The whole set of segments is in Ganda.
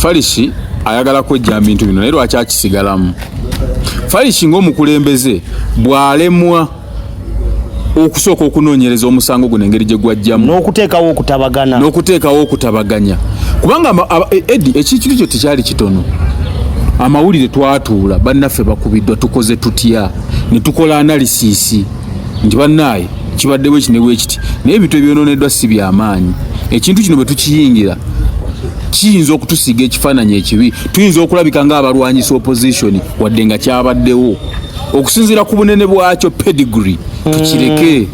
Falishi ayagala kwejja bintu bino naye lwaki akisigalamu. Falishi ng'omukulembeze bw'alemwa okusooka okunoonyereza omusango guno engeri gye gwajjamu n'okuteekawo okutabaganya kubanga ekintu kyo tekyali kitono. Amawulire twatuula bannaffe bakubiddwa tukoze tutya ne tukola analysis nti bannaaye kibaddewo ekinewo ekiti naye ebintu ebyonooneddwa si byamaanyi. Ekintu kino bwe tukiyingira kiyinza okutusiga ekifaananyi ekibi, tuyinza okulabika ng'abalwanyisa opposition wadde nga kyabaddewo. Okusinziira ku bunene bwakyo pedigree tukireke.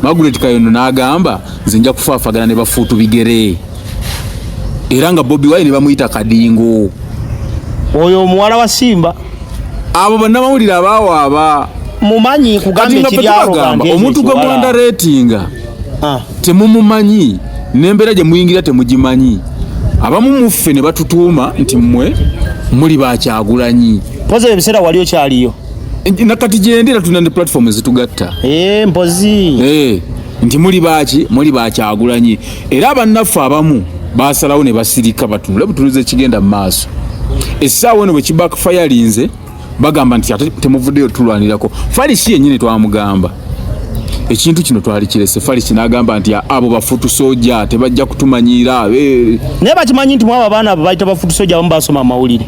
Margaret Kayondo n'agamba nze nja kufaafagana ne bafuutu bigere era nga Bobi Wine ne bamuyita kadingo. Oyo omuwala wa Simba abo bannamawulire abaawaaba mumanyi kugamba ekiryalo omuntu gwe mwanda ratinga temumumanyi n'embeera gye muyingira temugimanyi. Abamu muffe ne batutuuma nti mmwe muli bakyagulanyi. Mpozi ebiseera wali okyaliyo nakati gyendera tulina ne platform ezitugatta mpozi nti muli bakyagulanyi era abannaffe abamu basalawo ne basirika batunule butunuza ekigenda mu maaso. Essaawa eno bwe kibackfirinze bagamba nti ate temuvuddeyo tulwanirako. Falishi yennyini twamugamba ekintu kino twali kirese. Falishi n'agamba nti abo bafutu soja tebajja kutumanyiira naye bakimanyi nti mwabo abaana abo bayita bafutu soja abamu basoma amawulire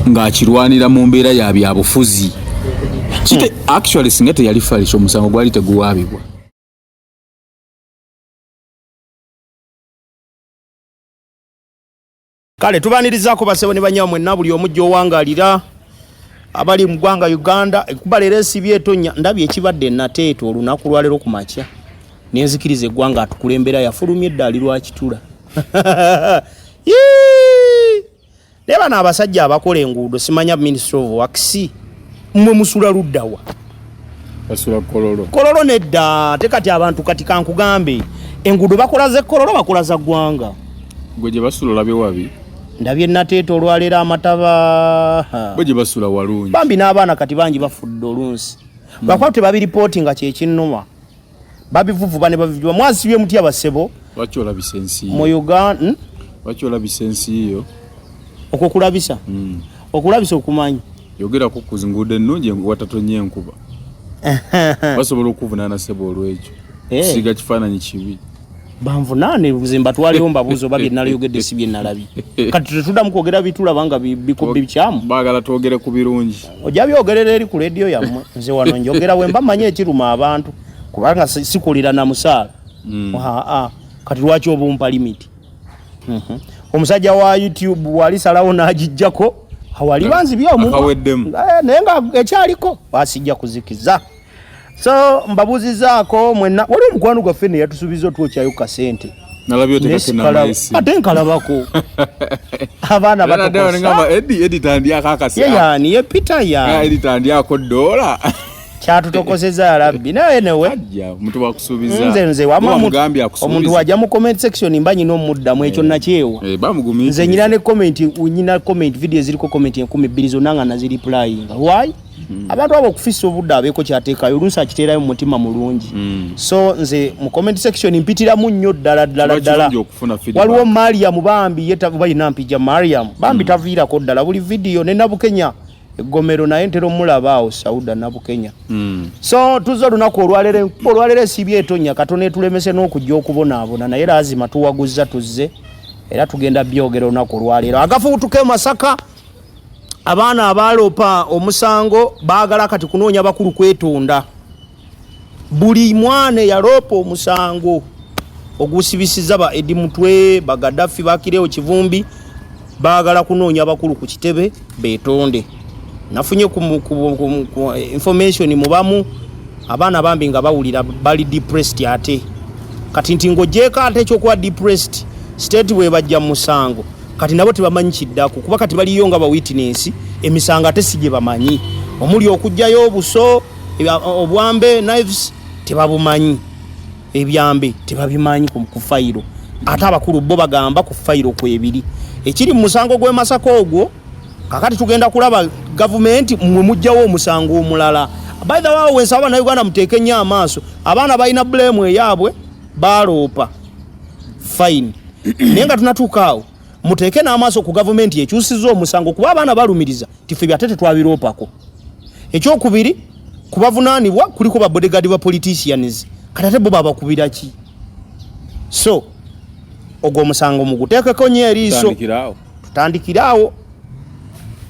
ng'akirwanira mu mbeera ya byabufuzi. Actually singa teyali Falishi omusango gwali teguwaabibwa. Kale tubanirizaako basebo ne banyamu mwenna buli omujja owangalira abali mu ggwanga Uganda ekuba leero esibye etonya ndabye ekibadde nateeto olunaku lwaleero ku makya nenzikiriza eggwanga atukulembera yafulumye eddaali lwakitula. Leba n'abasajja abakola enguudo simanya Ministry of Works mmwe musula luddawa basula kololo nedda tekati abantu kati kankugambe enguudo bakola ze kololo bakola za ggwanga gwe gye basula olabye wabi ndabye nateeto olwaleero amataba gwe gye basula walungi bambi n'abaana kati bangi bafudde olunsi lwakuba tebabiripooti nga kyekinnuma babivuvuba ne babivuba mwasibye mutya basebo lwaki olabisa ensi mu Uganda lwaki olabisa ensi yo okwokulabisa okulabisa okumanyi yogera ku nguudo ennungi enguwa tatonye enkuba basobola okuvunaana sebo olw'ekyo siga kifaananyi kibi banvunaane buzimba twaliwo mbabuuzo babye naliyogedde si bye nalabye kati tetuddamu kwogera bitulaba nga bikyamu baagala twogere ku birungi ojja byogerera eri ku leediyo yammwe nze wano njogera bwe mba manyi ekiruma abantu kubanga sikulira na musaala kati lwaki obumpa limiti omusajja wa YouTube walisalawo n'agijjako awali banzi byomu naye nga ekyaliko basijja kuzikiza. So mbabuzizaako mwenna wali omukwano gwaffe ne yatusuubiza otwokyayo kasente nalabyo tekake n'amaesi ate nkalabako abaana batokosa editandyako akasi yani ye Peter ya editandyako dola kyatutokoseza yarabbi naye newe omuntu wakusuubiza nze omuntu wajja mu comment section mbanyi n'omuddamu ekyo nakyewa nze nyina comment video ziriko comment 12 zonna nga nazireplying why abantu abo okufisa obudde abeeko kyateekayo oluusi akiteerayo mu mutima mulungi so nze mu comment section mpitiramu nnyo ddala waliwo Mariam bambi balina mpija Mariam bambi taviirako ddala buli video ne Nabukenya eggomero naye ntera mulabaawo Sauda Nabukenya so tuzza olunaku olwaleero esibye etonya Katonda etulemese n'okujja okubonaabona naye lazima tuwaguzza tuzze era tugenda byogera olunaku olwaleero agafuutuke Masaka abaana abalopa omusango baagala kati kunoonya bakulu kwetonda buli mwane yalopa omusango ogusibisiza ba Edi Mutwe Bagadafi bakirewo Kivumbi baagala kunoonya bakulu ku kitebe betonde nafunye ku information mubamu abaana bambi nga bawulira bali depressed ate kati ntingo jeka ate ekyokuba depressed state we bajja musango kati nabo tebamanyi kiddako kuba kati baliyo nga ba witness emisango ate sije bamanyi omuli okujjayo obuso obwambe knives tebabumanyi ebyambe tebabimanyi ku fayiro ate abakulu bo bagamba ku fayiro kwebiri ekiri mu musango gwe Masaka ogwo kakati tugenda kulaba government mwe mujjawo omusango omulala by the way wensaba na Uganda muteeke nnyo amaaso abaana balina blame eyabwe baloopa fine nenga tunatuukaawo muteeke n'amaaso ku gavumenti ekyusiza omusango kuba abaana balumiriza tife byatete twabiroopako. Ekyokubiri kubavunaanibwa kuliko ba bodyguard ba politicians kati ate bo babakubira ki? So ogwo omusango muguteekeko nnyo eriiso tutandikiraawo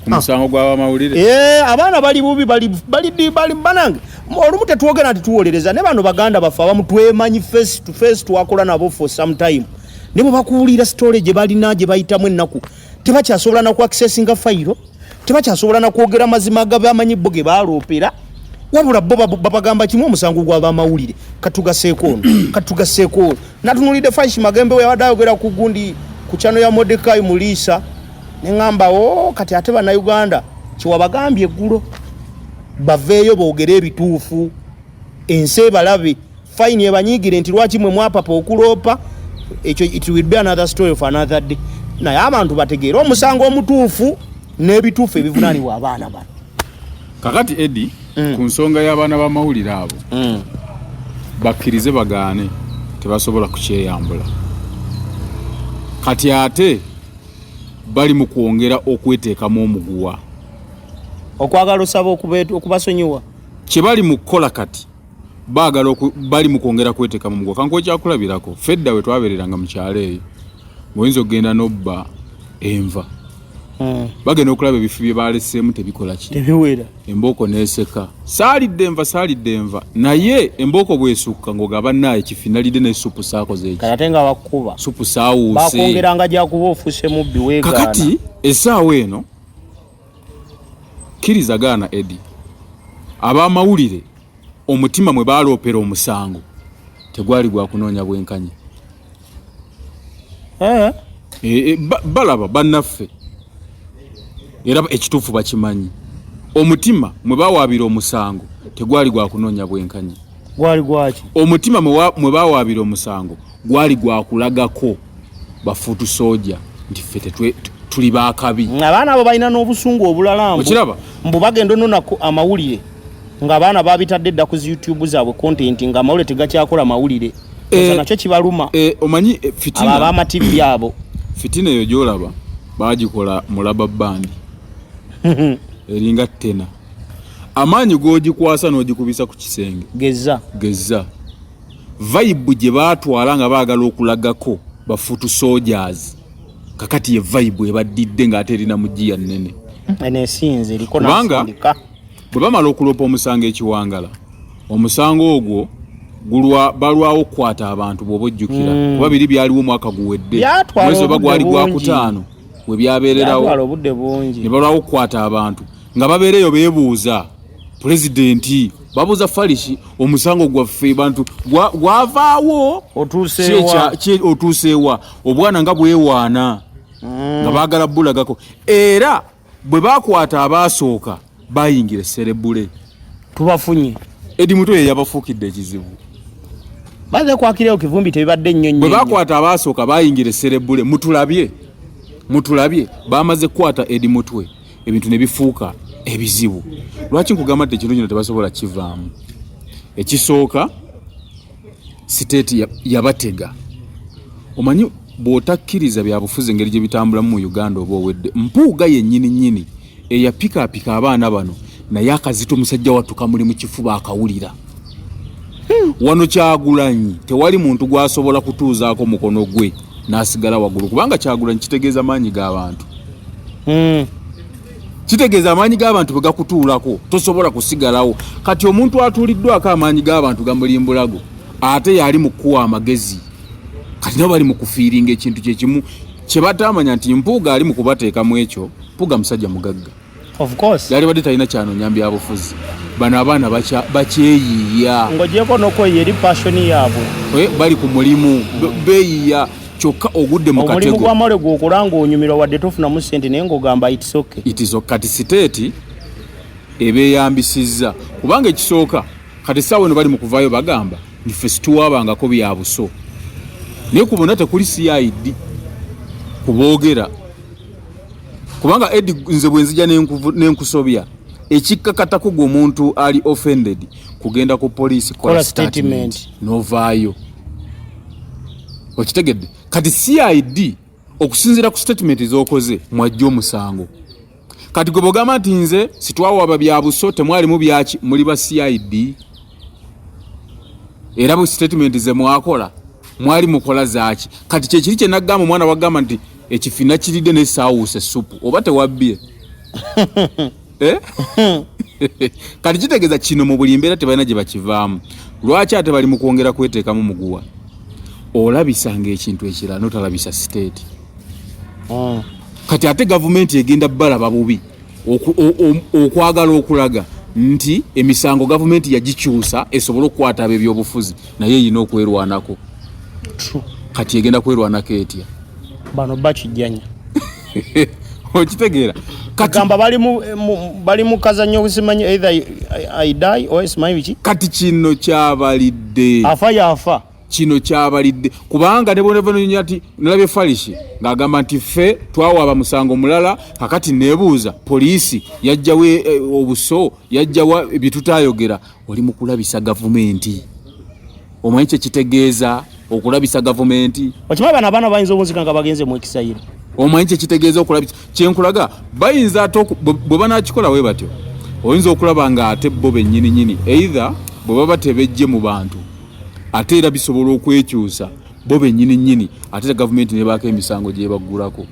ku musango gw'abamawulire. Abaana bali bubi bali banange olumu tetwogera nti tuwolereza ne bano baganda baffe abamu twemanyi face to face twakola nabo for some time ne bwe bakuwulira story gye balina gye bayitamu ennaku tebakyasobola na ku accessinga fayiro tebakyasobola na kwogera mazima agabamanyi bo ge baloopera wabula bo babagamba kimu omusango gw'abamawulire katugaseeko natunulidde Fashi Magembe we yabadde ayogera ku gundi ku chano ya Mordekai Mulisa ne ngamba kati ate bana Uganda kiwabagambye eggulo baveeyo boogere ebituufu ensi balabe fine ebanyigire nti lwaki mwe mwapapa okuloopa ekyo it will be another story for another day. Naye abantu bategeera omusango omutuufu n'ebituufu ebivunaanibwa abaana bano. Kakati Eddie ku nsonga y'abaana b'amawulire abo bakkirize bagaane tebasobola kukyeyambula. Kati ate bali mu kwongera okweteekamu omuguwa okwagala osaba okubasonyiwa kye bali mu kukola kati baagala bali mu kwongera kweteekamu omuguwa. Kanko kyakulabirako fedda we twabereranga mu kyalo eyo muyinza okugenda n'obba enva bagenda okulaba ebifi bye baleseemu tebikola ki tebiwera embooko neeseka saalidde enva naye embooko bwesukka ng'ogaba naye kifinalidde ne supu saakoze eki ate nga bakuba supu saawuuse bakwongeranga gyakuba ofuuse mubbi weegaana. kakati essaawa eno kirizagaana Eddie ab'amawulire omutima mwe baaloopera omusango tegwali gwa kunoonya bwenkanyi. Balaba bannaffe era ekituufu bakimanyi omutima mwe bawaabira omusango tegwali gwa kunoonya bwenkanyi. Gwali gwaki? Omutima mwe bawaabira omusango gwali gwa kulagako bafuutu soja nti ffe tuli baakabi. Abaana abo balina n'obusungu obulala okiraba mbu bagenda ononako amawulire ng'abaana babitadde dda ku YouTube zaabwe content nga amawulire tegakyakola mawulire nakyo kibaluma. Omanyi fitina abama TV abo fitina eyo gy'olaba baagikola mu rubber band eringa tena amaanyi g'ogikwasa n'ogikubisa ku kisenge geza vibe gye baatwala nga baagala okulagako bafuutu soldiers kakati ye vibe ebaddidde ng'ate erina mugiya nnene enesinze eriko nasindika bwe bamala okuloopa omusango ekiwangala omusango ogwo balwawo okukwata abantu bw'oba ojjukira kuba biri byaliwo omwaka guwedde mwezi oba gwali gwakutaano we byabeererawo ne balwawo okukwata abantu nga babeereyo beebuuza pulezidenti babuuza Farishi omusango gwaffe bantu gwavaawo otuuseewa obwana nga bwewaana nga baagala bulagako era bwe bakwata abaasooka bayingira serebule tubafunye Eddie Muto ye yabafuukidde ekizibu baze kwakireo kivumbi tebibadde nnyonnyo bwe bakwata abaasooka bayingira serebule mutulabye bamaze kukwata Eddie Mutwe ebintu ne bifuuka ebizibu. Lwaki nkugamba nti ekintu kino tebasobola kivaamu? Ekisooka siteeti yabatega. Omanyi bw'otakkiriza byabufuzi engeri gye bitambulamu mu Uganda oba owedde mpuuga yennyini eyapikaapika abaana bano naye akazito musajja wattuka muli mu kifuba akawulira. Wano Kyagulanyi tewali muntu gwasobola kutuuzaako mukono gwe n'asigala waggulu kubanga Kyagulanyi kitegeeza maanyi g'abantu. Kitegeeza amaanyi g'abantu bwe gakutuulako tosobola kusigalawo. Kati omuntu atuuliddwako amaanyi g'abantu gamulimbulago ate yali mu kuwa amagezi kati nabo bali mu kufiiringa ekintu kyekimu kye batamanya nti mpuuga ali mu kubateekamu ekyo. Mpuuga musajja mugagga of course yali badde talina kyanonya byabufuzi bano abaana bakyeyiiya ng'ogyeko n'okweyiya eri passioni yaabwe bali ku mulimu beeyiya kyokka ogudde mu katego. Omulimu gw'amale gw'okola ng'onyumirwa wadde tofunamu ssente naye ng'ogamba it is okay. Kati siteeti ebeeyambisizza kubanga ekisooka kati ssaawa eno bali mu kuvaayo bagamba niffe situwaabangako bya buso naye ku bonna tekuli CID kuboogera kubanga Eddie nze bwe nzija n'enkusobya ekikkakatako gw'omuntu ali offended kugenda ku poliisi kola statement novaayo okitegedde. Kati CID okusinzira ku statement z'okoze mwajja omusango. Kati gwe bogamba nti nze sitwawaaba bya buso temwalimu byaki muli ba CID era bu statement ze mwakola mwali mukola zaaki. Kati kyekiri kye naggamba omwana wagamba nti ekifina kiridde ne saawuuse supu oba tewabbye kati kitegeeza kino mu buli mbeera tebalina gye bakivaamu. Lwaki ate bali mu kwongera kweteekamu muguwa? Olabisanga ekintu ekirala notalabisa state. Kati ate gavumenti egenda balaba bubi okwagala okulaga nti emisango gavumenti yagikyusa esobole okukwata ab'ebyobufuzi naye eyina okwerwanako. Kati egenda kwerwanako etya? Bano bakijjanya okitegeera kagamba bali mu kazanyo okusimanya either I die or simanyi biki. Kati kino kyabalidde afa yafa kino kyabalidde kubanga nebonebonenya ati nalabye Falishi ng'agamba nti ffe twawaaba musango mulala kakati nebuuza poliisi yajjawo obuso yajjawa bitutayogera. Oli mu kulabisa gavumenti. Omanyi kye kitegeeza okulabisa gavumenti? Okimanyi bano abaana bayinza obunzika nga bagenze mu ekisayiro. Omanyi kye kitegeeza okulabisa kyenkulaga bayinza ate bwe banakikola we batyo oyinza okulaba nga ate bo bennyini either bwe baba tebejje mu bantu ate era bisobola okwekyusa bo bennyini ate gavumenti nebaako emisango gye baggulako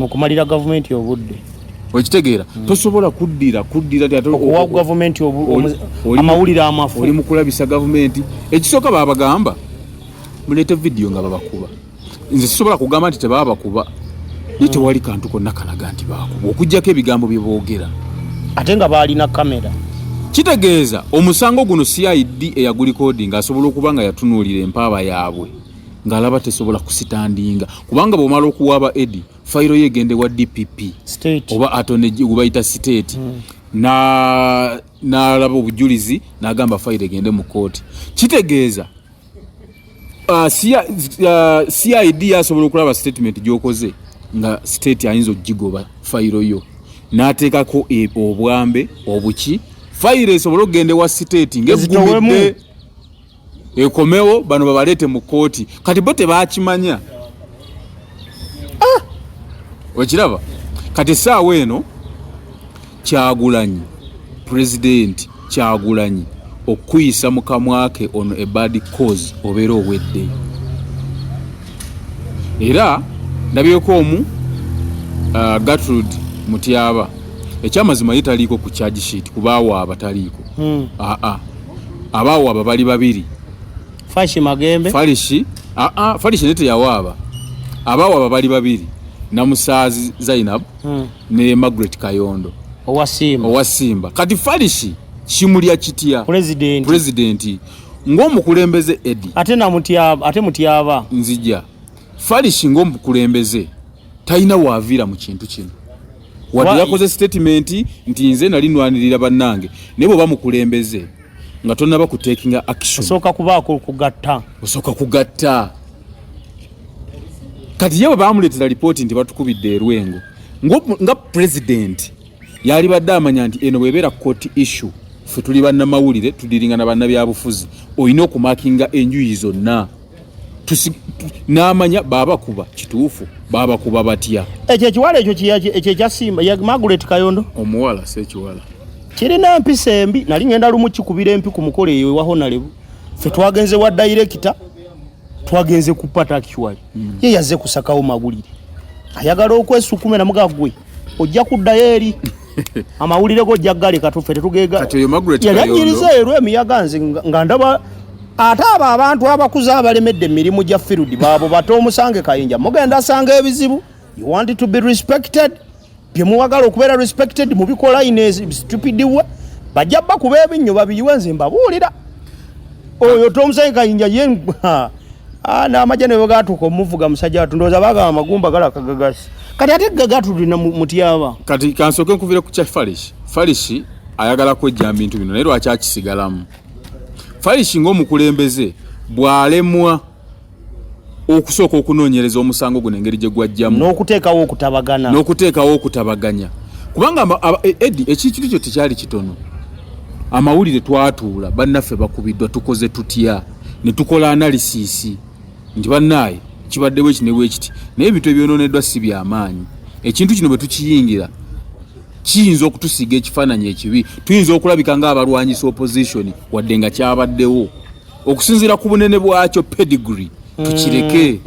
okumalira gavumenti obudde. Okitegeera tosobola kuddira okuwa gavumenti amawulire amafu. Oli mu kulabisa gavumenti. Ekisooka babagamba muleete vidiyo nga babakuba. Nze sisobola kugamba nti tebaba bakuba naye tewali kantu konna kalaga nti bakuba okugyako ebigambo bye boogera ate nga baalina kamera. Kitegeeza omusango guno CID eyagulikoodi ng'asobola okuba nga yatunuulira empaaba yaabwe ng'alaba tesobola kusitandinga kubanga bw'omala okuwaaba Eddie fayiro ye egende wa DPP state oba atone gubayita state n'alaba obujulizi n'agamba fayiro egende mu kooti. Kitegeeza CID yasobola okulaba statement gy'okoze nga state ayinza okugigoba fayiro yo n'ateekako obwambe obuki fayiro esobola okugenda wa state ng'eggumidde ekomewo bano babaleete mu kooti. Kati bo tebakimanya. Okiraba kati essaawa eno Kyagulanyi president Kyagulanyi okuyisa mu kamwake ono a bad cause obeera owedde. Era ndabyeko omu Gertrude Mutyaba ekyamazima ye taliiko ku charge sheet kubaawo abataliiko. Abaawo bali babiri Fashi Magembe Falishi nete yawaaba. Abaawo bali babiri Namusaazi Zainab ne Margaret Kayondo owasimba. Kati Falishi kimulya kitya president ng'omukulembeze Eddie ate Mutyaba nzija Falishi ng'omukulembeze talina waavira mu kintu kino wadde yakoze statement nti nze nali nwanirira bannange naye bwe bamukulembeze nga tonnaba ku taking action osooka kubaako kugatta. Kati yewe baamuleetera lipooti nti batukubidde erwengo nga president yali badde amanya nti eno bwebeera court issue ffe tuli bannamawulire tudiringa na bannabyabufuzi olina okumakinga enjuyi zonna n'amanya baabakuba kituufu baabakuba batya. Ekyo ekiwala ekyo ekyasimba ya Margaret Kayondo omuwala sekiwala kirina empisa embi. Nali ngenda lumu kikubira empi ku mukolo eyo ewa Honorable ffe twagenze wa director twagenze ku part actually ye yazze kusakawo mawulire ayagala okwesukumira mugagwe ojja kuddayo eri amawulire go jaggale katufe tetugega kati yo Margaret yanyiriza ero emiyaga nze nga ndaba ate abantu abakuze abalemedde emirimu gya field baabo bato omusange Kayinja mugenda asanga ebizibu. You want to be respected bye muwagala okubeera respected mubikola inez stupid we bajja bakuba ebinnyo babiyiwe nze mbabuulira oyo tomusange Kayinja ye n'amajja ne bwegatuuka omuvuga musajja watundooza bagamba amagumba gala kagagasi. Kati ate gagatulina Mutyaba. Kati kansooke nkuvire ku kya Falishi ayagala kwejja bintu bino naye lwaki akisigalamu. Falishi ng'omukulembeze bw'alemwa okusooka okunoonyereza omusango guno engeri gye gwajjamu n'okuteekawo okutabaganya kubanga Eddie ekintu kyo tekyali kitono. Amawulire twatuula bannaffe bakubiddwa tukoze tutya ne tukola analysis nti bannaaye kibadde bwe kinewe kiti naye ebintu ebyononeddwa si byamaanyi ekintu kino bwe tukiyingira kiyinza okutusiga ekifaananyi ekibi tuyinza okulabika ng'abalwanyisa opposition wadde nga kyabaddewo okusinziira ku bunene bwakyo pedigree tukireke.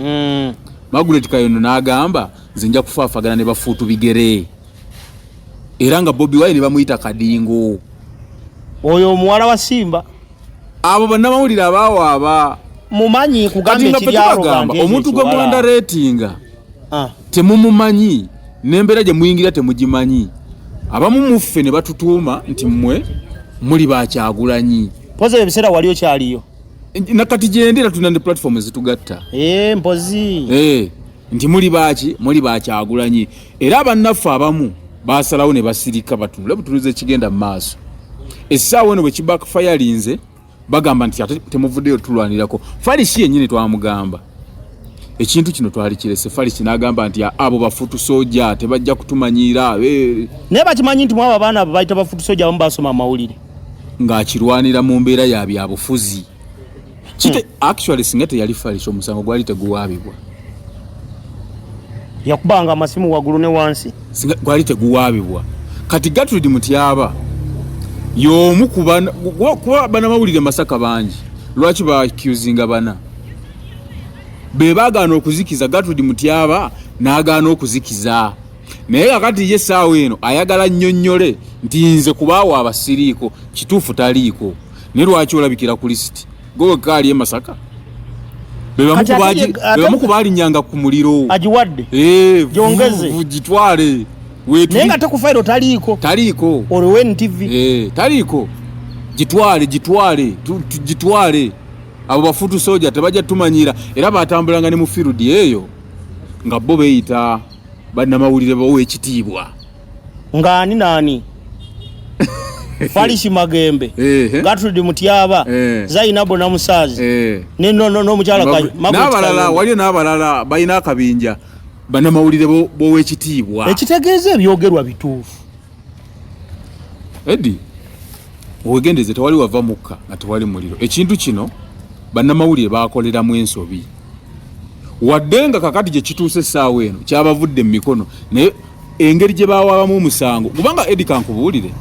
Margaret Kayondo n'agamba nze nja kufaafagana ne bafuutu bigere era nga Bobi Wine bamuyita kadingo oyo omuwala wa Simba abo bannamawulire abawaaba mumanyi kugambye kibyagamba omuntu gwe mwanda ratinga temumumanyi n'embeera gye muyingira temugimanyi abamu muffe ne batutuuma nti mmwe muli bakyagulanyi poze ebiseera wali okyaliyo nakati gyendera tuna ne platform ezitugatta mpozi nti muli bakyagulanyi era abannaffe abamu basalawo ne basirika batunule butunuze kigenda mu maaso essaawa eno bwe kibackfirinze bagamba nti ate temuvuddeyo tulwanirako Falisi yennyini twamugamba ekintu kino twali kirese Falisi n'agamba nti abo bafutu soja tebajja kutumanyiira naye bakimanyi nti mwabo abaana abo bayita bafutu soja abamu basoma amawulire ng'akirwanira mu mbeera ya byabufuzi kite actually singa teyali Falisi omusango gwali teguwaabibwa yakubanga amasimu waggulu ne wansi singa gwali teguwaabibwa kati Gertrude Mutyaba y'omu kuba bannamawulire Masaka bangi lwaki ba-accusinga bana be baagaana okuzikiza Gertrude Mutyaba n'agaana okuzikiza naye kakati ye essaawa eno ayagala nnyonnyole nti nze kubaawo abasiriiko kituufu taliiko naye lwaki olabikira ku lisiti gwe kaali e Masaka bebamu kubaalinyanga ku muliro agiwadde gyongeze gitwale naye nga tekufairo taliiko olwo NTV taliiko gitwale abo bafutu soja tebajja tumanyira era batambulanga ne mu field eyo nga bo beeyita bannamawulire bawo ekitiibwa ngani nani Falisi Magembe Gertrude Mutyaba Zainabu Namusazi n'omukyala n'abalala waliyo n'abalala balina akabinja bannamawulire b'owekitiibwa ekitegeeza ebyogerwa bituufu Eddie owegendeze tewali wava mukka nga tewali muliro ekintu kino bannamawulire baakoleramu ensobi wadde nga kakati gye kituuse essaawa eno kyabavudde mu mikono naye engeri gye bawaabamu omusango kubanga Eddie kankubuulire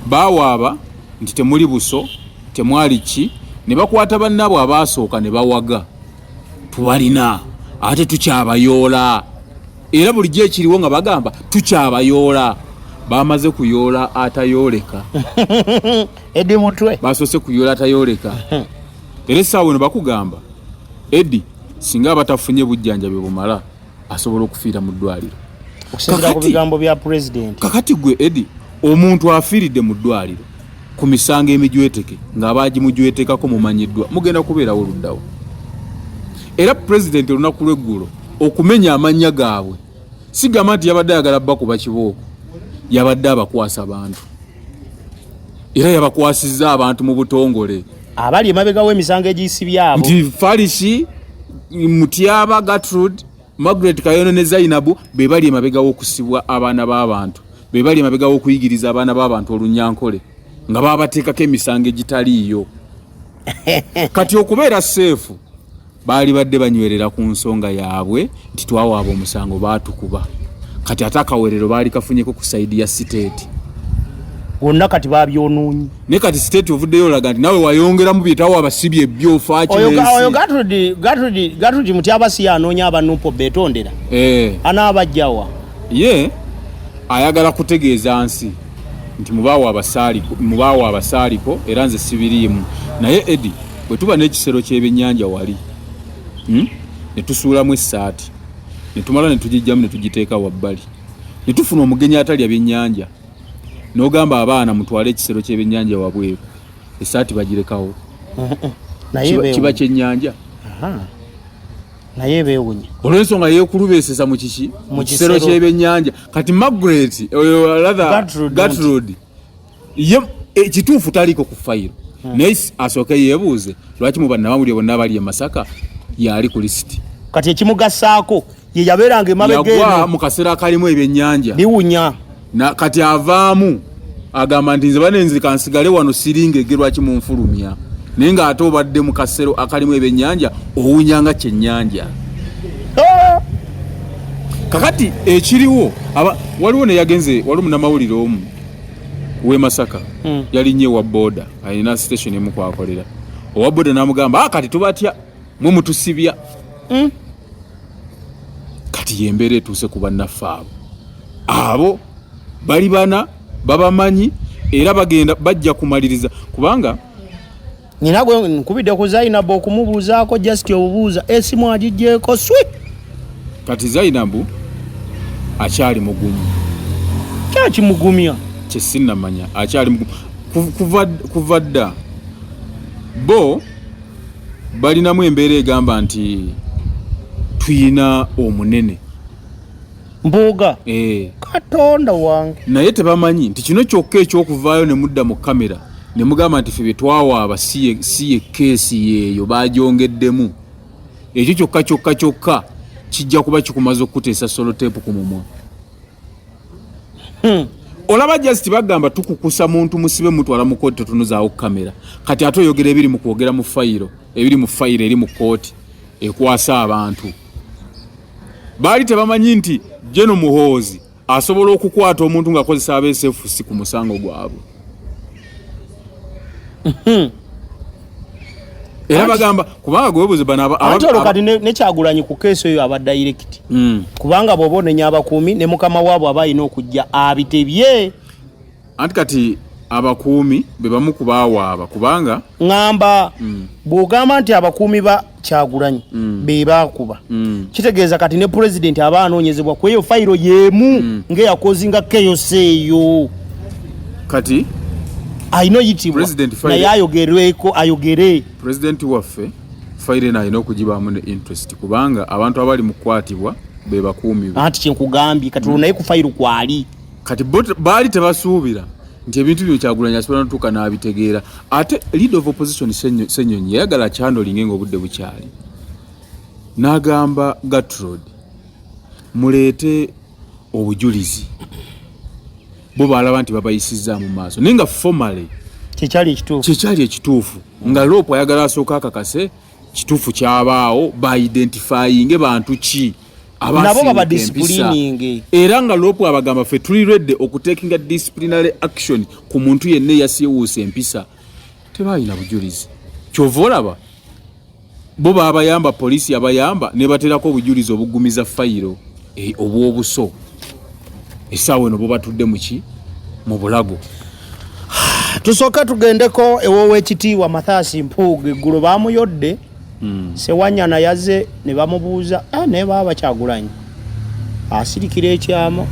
bawaaba nti temuli buso temwali ki ne bakwata bannaabwe abaasooka ne bawaga tubalina ate tukyabayoola era bulijjo ekiriwo nga bagamba tukyabayoola bamaze kuyoola atayooleka Eddie mutwe basoose kuyoola atayooleka era essaawa eno bakugamba Eddie singa abatafunye bujjanjabi bumala asobola okufiira mu ddwaliro okusinziira ku bigambo bya president kakati gwe Eddie omuntu afiiridde mu ddwaliro ku misango emijweteke ng'abaagimujwetekako mumanyiddwa mugenda kubeerawo oluddawo era president olunaku lw'eggulo okumenya amannya gaabwe sigamba nti yabadde ayagala bakuba kibooko yabadde abakwasa abantu era yabakwasizza abantu mu butongole abali emabega w'emisango egiyisibyabo nti Falisi Mutyaba Gertrude Margaret Kayondo ne Zainabu be bali emabega w'okusibwa abaana b'abantu be bali emabega w'okuyigiriza abaana b'abantu olunyankole nga baabateekako emisango egitaliiyo kati okubeera seefu baali badde banywerera ku nsonga yaabwe nti twawaaba omusango baatukuba kati ate akawerero baali kafunyeko ku saidi ya siteeti wonna kati babyonoonyi ne kati siteeti ovuddeyo olaga nti nawe wayongeramu byetawo abasibye ebyofa oyo Gertrude Mutyaba si yanoonya abanupo betondera anaabajjawa ye ayagala kutegeeza nsi nti mubaawo abasaaliko era nze sibiriimu naye Eddie bwe tuba n'ekisero ky'ebyennyanja wali ne tusuulamu essaati ne tumala ne tugijjamu ne tugiteeka wabbali ne tufuna omugenyi atalya byennyanja n'ogamba abaana mutwale ekisero ky'ebyennyanja wabweru essaati bagirekawo kiba kyennyanja naye beewunya olw'ensonga yeekulubeesesa mu kiki mu kisero ky'ebyennyanja kati Margaret Gertrude ye ekituufu taliko ku fayiro naye asooke yeebuuze lwaki mu bannamawulire bonna abali e Masaka yali ku lisiti kati ekimugasaako ye yabeeranga emabega yagwa mu kaseera akalimu ebyennyanja biwunya kati avaamu agamba nti nze banenzi kansigale wano siringege lwaki munfulumya naye ng'ate obadde mu kasero akalimu ebyennyanja owunyanga kyennyanja kakati ekiriwo waliwo ne yagenze waliwo munnamawulire omu we Masaka yali nnyo wa boda alina station emu kwakolera owa boda n'amugamba kati tubatya mwe mutusibya kati yembeera etuuse ku bannaffe abo bali bana babamanyi era bajja kumaliriza kubanga ninagwe nkubidde ku Zainabu okumubuuzaako just obubuuza esimu agijjeeko swi kati Zainabu akyali mugumu kyakimugumya kyesinamanya akyali mugumu kuva dda bo balinamu embeera egamba nti tuyina omunene Mbuga Katonda wange naye tebamanyi nti kino kyokka ekyokuvaayo ne mudda mu kamera ne mugamba nti ffe betwawaaba si ye keesi yeeyo bagyongeddemu ekyo kyokka kijja kuba kikumaze okuteesa soloteepu ku mumwa olaba just bagamba tukukusa muntu musibe mutwala mu kooti totunuzaawo kamera kati ate oyogera ebiri mu kwogera mu fayiro eri mu kooti ekwasa abantu baali tebamanyi nti Jeno Muhoozi asobola okukwata omuntu ng'akozesa abeesefusi ku musango gwabwe era bagamba kubanga gwebuze bana kati ne Kyagulanyi ku keesi eyo aba direct kubanga bw'oba onenya abakuumi ne mukama waabwe aba alina okujja abitebye anti kati abakuumi be bamu ku baawaaba kubanga ngamba bw'ogamba nti abakuumi ba Kyagulanyi be baakuba kitegeeza kati ne president aba anoonyezebwa ku eyo fayiro yeemu ng'eyakozinga chaos eyo kati ayino yitibwa naye ayogere president waffe fayiro ayina okugibaamu ne interest kubanga abantu abali mu kukwatibwa be bakuumi be anti kyenkugambye kati naye ku fayiro kwali kati baali tebasuubira nti ebintu byo Kyagulanyi asobola natuuka n'abitegeera ate leader of opposition Ssenyonyi yayagala kyandolinge ng'obudde bukyali n'agamba Gatrod muleete obujulizi bo balaba nti babayisizza mu maaso naye nga formally kyekyali ekituufu nga Lopo ayagala asooka akakase kituufu kyabaawo ba-identifyinge bantu ki nabo baba disciplining era nga Lopo abagamba ffe tuli ready okutekinga disciplinary action ku muntu yenna yasiwuusa empisa tebalina bujulizi kyova olaba bo babayamba poliisi abayamba ne baterako obujulizi obugumiza fayiro obw'obuso essaawa eno bo batudde mu bulago tusooka tugendeko ew'Oweekitiibwa Mathias Mpuuga eggulo baamuyodde Sewanyana yazze ne bamubuuza naye baba Kyagulanyi asirikira ekyama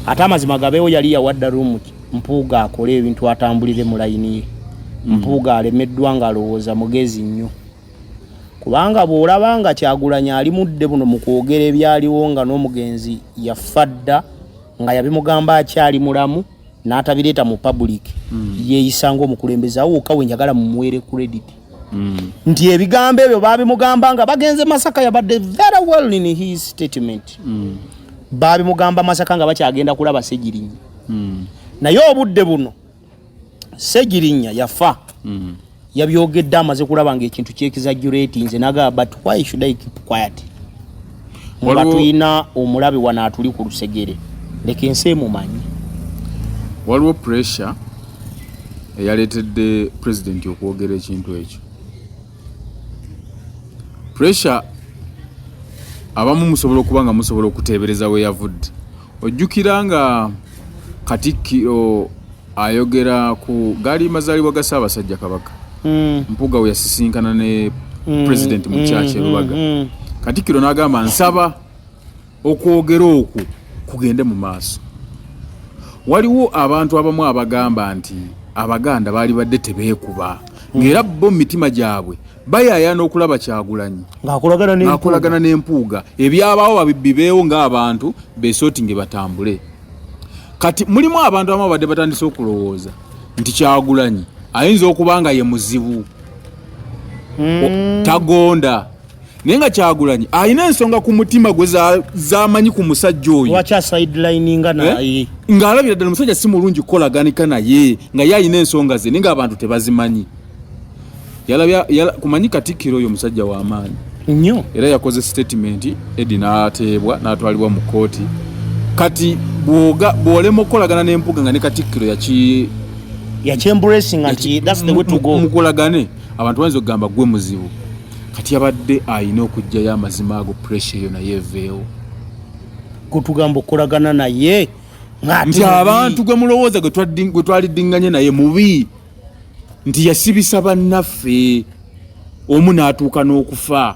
ate amazima gabeewo yali yawadda ruumu Mpuuga akole ebintu atambulire mu layini ye Mpuuga alemeddwa ng'alowooza mugezi nnyo kubanga bw'olaba nga Kyagulanyi ali mudde buno mu kwogera ebyaliwo nga n'omugenzi yafa dda nga yabimugamba akyali mulamu n'atabireeta mu public yeeyisa ng'omukulembeze awo wokka we njagala mumuwere credit nti ebigambo ebyo baabimugamba nga bagenze Masaka yabadde very well in his statement baabimugamba Masaka nga bakyagenda kulaba Ssegirinya naye obudde buno Ssegirinya yafa yabyogedde amaze kulaba ng'ekintu ky'exaggerate nze nagamba but why should I keep quiet nga tulina omulabe wano atuli ku lusegere leka ensi emumanyi waliwo pressure eyaleetedde president okwogera ekintu ekyo pressure abamu musobola okuba nga musobola okuteebereza we yavudde ojjukira nga Katikkiro ayogera ku gaali mazaalibwa ga Ssaabasajja Kabaka Mpuuga we yasisinkana ne president mu kyaki Lubaga Katikkiro n'agamba nsaba okwogera okwo kugende mu maaso waliwo abantu abamu abagamba nti Abaganda baali badde tebeekuba ng'era bo mu mitima gyabwe bayaayana okulaba Kyagulanyi ng'akolagana n'Empuuga ebyabaawo babibeewo ng'abantu beesootinge batambule kati mulimu abantu abamu badde batandise okulowooza nti Kyagulanyi ayinza okuba nga ye muzibu tagonda naye nga Kyagulanyi alina ensonga ku mutima gwe zamanyi ku musajja oyo wakya sidelininga naye ng'alabira ddala omusajja si mulungi kukolaganika naye nga ye alina ensonga ze naye ng'abantu tebazimanyi kumanyi Katikkiro oyo musajja w'amaanyi nnyo era yakoze statement Eddie n'ateebwa n'atwalibwa mu kooti kati bw'olema okukolagana n'empuga nga ne Katikkiro embracing anti that's the way to go mukolagane abantu banze okugamba gwe muzibu kati abadde ayina okujjayo amazima ago pressure yo naye eveewo kutugamba okukolagana naye nti abantu gwe mulowooza gwe twaliddinganye naye mubi nti yasibisa bannaffe omu n'atuuka n'okufa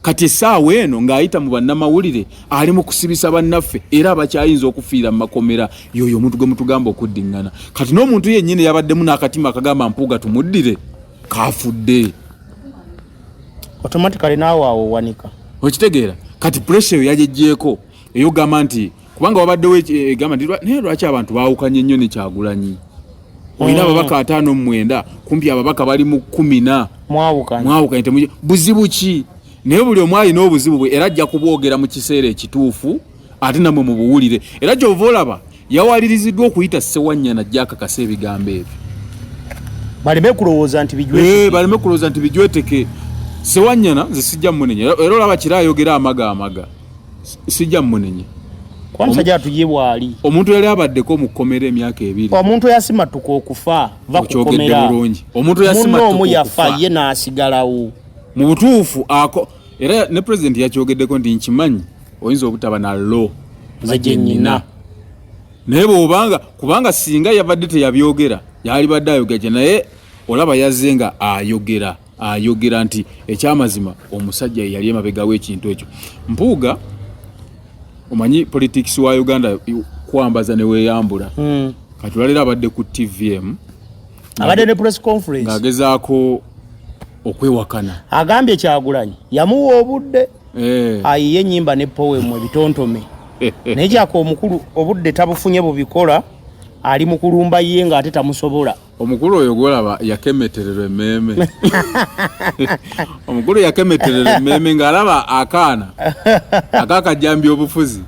kati essaawa eno ng'ayita mu bannamawulire ali mu kusibisa bannaffe era abakyayinza okufiira mu makomera yoyo omuntu gwe mutugamba okuddiŋŋana kati n'omuntu yennyini yabaddemu n'akatima akagamba mpuuga tumuddire kaafudde automatically naawe awo wanika okitegeera kati pressure yo yagejjeeko eyo gamba nti kubanga wabaddewo egamba nti naye lwaki abantu baawukanye nnyo ne Kyagulanyi olina ababaka 59 kumpi ababaka bali mu 10 mwawukanye buzibu ki naye buli omu alina obuzibu bwe era ajja kubwogera mu kiseera ekituufu ate namwe mu buwulire era gy'ova olaba yawaliriziddwa okuyita Ssewanyana ajja akakasa ebigambo ebyo baleme kulowooza nti bijweteke Ssewanyana nze sijja mmunenye era olaba kira ayogera amaga sijja mmunenye kwa musajja atuyibwa ali omuntu yali abaddeko mu kkomera emyaka 2 omuntu yasimatuka okufa va kukomera omuntu yasimatuka omu yafa ye n'asigalawo mu butuufu ako era ne president yakyogeddeko nti nkimanyi oyinza obutaba na law zajennyina naye bw'obanga kubanga singa yabadde teyabyogera yali badde ayogera naye olaba yazze nga ayogera nti ekyamazima omusajja yali emabega w'ekintu ekyo Mpuuga omanyi politics wa Uganda kwambaza ne weeyambula kati walera abadde ku TVM abadde ne press conference ng'agezaako okwewakana agambye Kyagulanyi yamuwa obudde ayiye ennyimba ne poem ebitontome naye kyako omukulu obudde tabufunye bubikola ali mu kulumba ye ng'ate tamusobola omukulu oyo gwolaba yakemetererwa emmeeme omukulu yakemetererwa emmeeme ng'alaba akaana akakajjambya obufuzi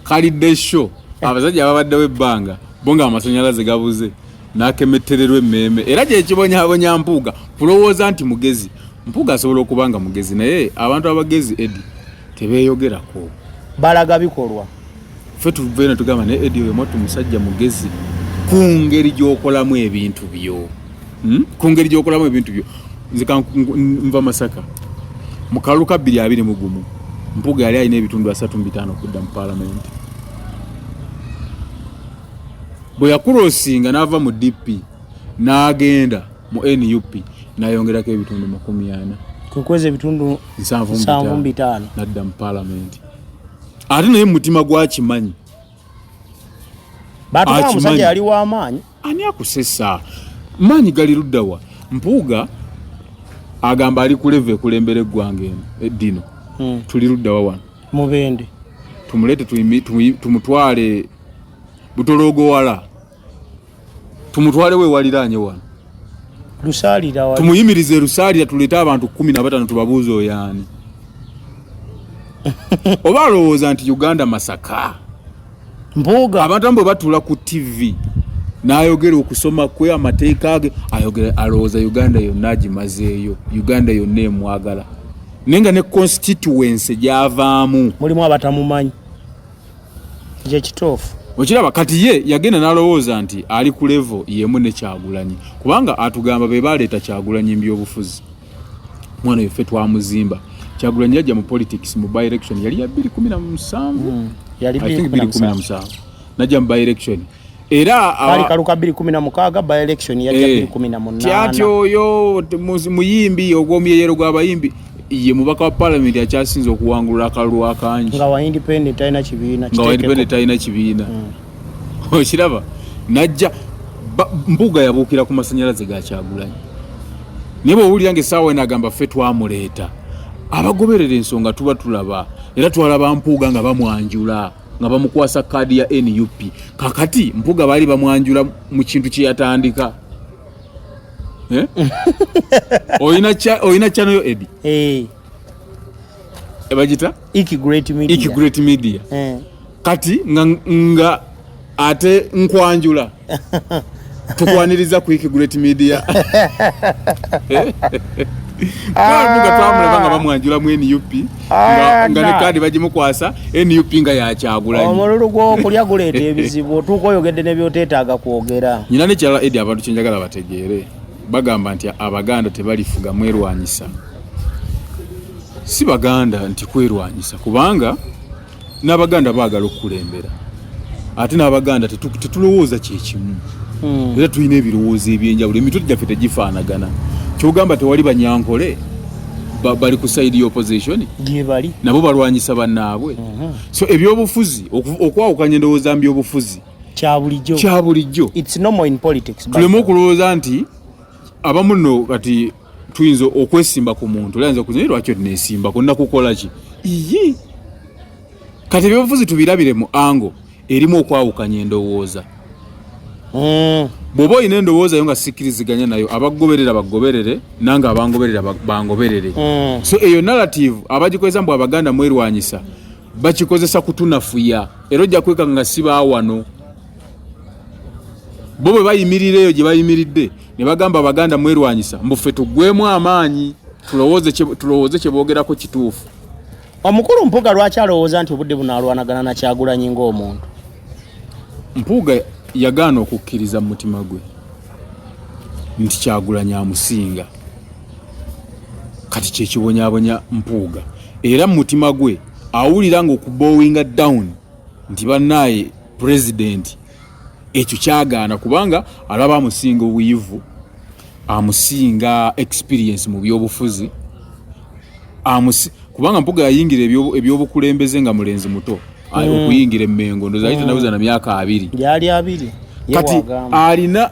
kalidde sho abasajja babaddewo ebbanga bo nga amasannyalaze gabuze n'akemetererwa emmeeme era kyekibonyabonya Mpuuga kulowooza nti mugezi Mpuuga asobola okuba nga mugezi naye abantu abagezi Eddie tebeeyogerako balaga bikolwa ffe tuveeno tugamba naye Eddie oyo mwattu musajja mugezi ku ngeri gy'okolamu ebintu byo nze nva Masaka mu kalulu ka 2021 Mpuuga yali alina ebitundu 3.5 okudda mu paalamenti bwe yakulosinga n'ava mu DP n'agenda mu NUP n'ayongerako ebitundu 40 kukweza ebitundu 75 n'adda mu paalamenti ate naye mutima gwakimanyi batuka musajja yali w'amaanyi ani akusesa maanyi gali luddawa Mpuuga agamba ali ku level ekulembera eggwanga eddino tuli luddawa wano Mubende tumulete tumutwale Butologo wala tumutwale we waliranye wano Lusalira wali tumuyimirize Lusalira tuleta abantu 15 tubabuuze oyani oba alowooza nti Uganda Masaka Mpuuga abantu ambo batula ku TV n'ayogera okusoma kwe amateeka ge ayogera alowooza Uganda yonna agimazeeyo Uganda yonna emwagala nenga ne constituency gyavaamu mulimu abatamumanyi je kitofu okiraba kati ye yagenda n'alowooza nti ali ku level yemu ne Kyagulanyi kubanga atugamba be baleeta Kyagulanyi mbyobufuzi mwana yeffe twamuzimba Kyagulanyi yajja mu politics mu by election yali ya 2017 yali 2017 najja mu by election era ali kaluka 2016 by election yajja 2018 kyati oyo muyimbi ogw'omuyeyero gw'abayimbi ye mubaka wa parliament akyasinze okuwangulula akalulu akangi nga wa independent ayina kibiina okiraba najja Mpuuga yabuukira ku masannyalaze ga Kyagulanyi naye bw'owulira ng'essaawa eno agamba ffe twamuleeta abagoberera ensonga tuba tulaba era twalaba Mpuuga nga bamwanjula nga bamukwasa kaadi ya NUP kakati Mpuuga baali bamwanjula mu kintu kye yatandika oyina channel yo Eddie ebagita Iki Great Media kati nga ate nkwanjula tukwaniriza ku Iki Great Media Mpuuga twamulaba nga bamwanjula mu NUP nga ne kadi bagimukwasa NUP nga yakyagulanyi. Omululu gw'okulya guleeta ebizibu otuuka oyogedde ne by'oteetaaga kwogera. Nyina ne kyala Eddie abantu kye njagala bategeere bagamba nti Abaganda tebalifuga mwerwanyisa. Si Baganda nti kwerwanyisa kubanga n'Abaganda baagala okukulembera ate n'Abaganda tetulowooza kyekimu era tulina ebirowoozo ebyenjawulo emitwe gyaffe tegifaanagana. Kyogamba tewali Banyankole bali ku side y'opposition gyebali nabo balwanyisa bannaabwe. So ebyobufuzi okwawukanya endowooza mbyobufuzi kya bulijjo. It's normal in politics. Tuleme okulowooza nti abamu nno kati tuyinza okwesimba ku muntu olayinza kunyira lwaki tuneesimba konna kukola ki iyi kati ebyobufuzi tubirabire mu ango erimu okwawukanya endowooza. Bw'oba olina endowooza yo nga sikkiriziganya nayo abagoberera bagoberere nange abangoberera bangoberere. So eyo narrative abagikozesa mbu Abaganda mwerwanyisa bakikozesa kutunafuya era ojja kwekanga nga si baawano. Bo bwe bayimirira eyo gye bayimiridde ne bagamba Abaganda mwerwanyisa mbuffe tuggwemu amaanyi tulowooze kye boogerako kituufu. Omukulu Mpuuga lwaki alowooza nti obudde bunaalwanagana na Kyagulanyi ng'omuntu? Mpuuga yagaana okukkiriza mu mutima gwe nti Kyagulanyi amusinga. Kati kyekibonyaabonya Mpuuga era mu mutima gwe awulira nga okubowinga down nti bannaaye president ekyo kyagaana kubanga alaba amusinga obuyivu, amusinga experience mu byobufuzi, kubanga Mpuuga yayingira ebyobukulembeze nga mulenzi muto okuyingira Emmengo ndoza ayita nawuza na myaka 2 yali 2 kati alina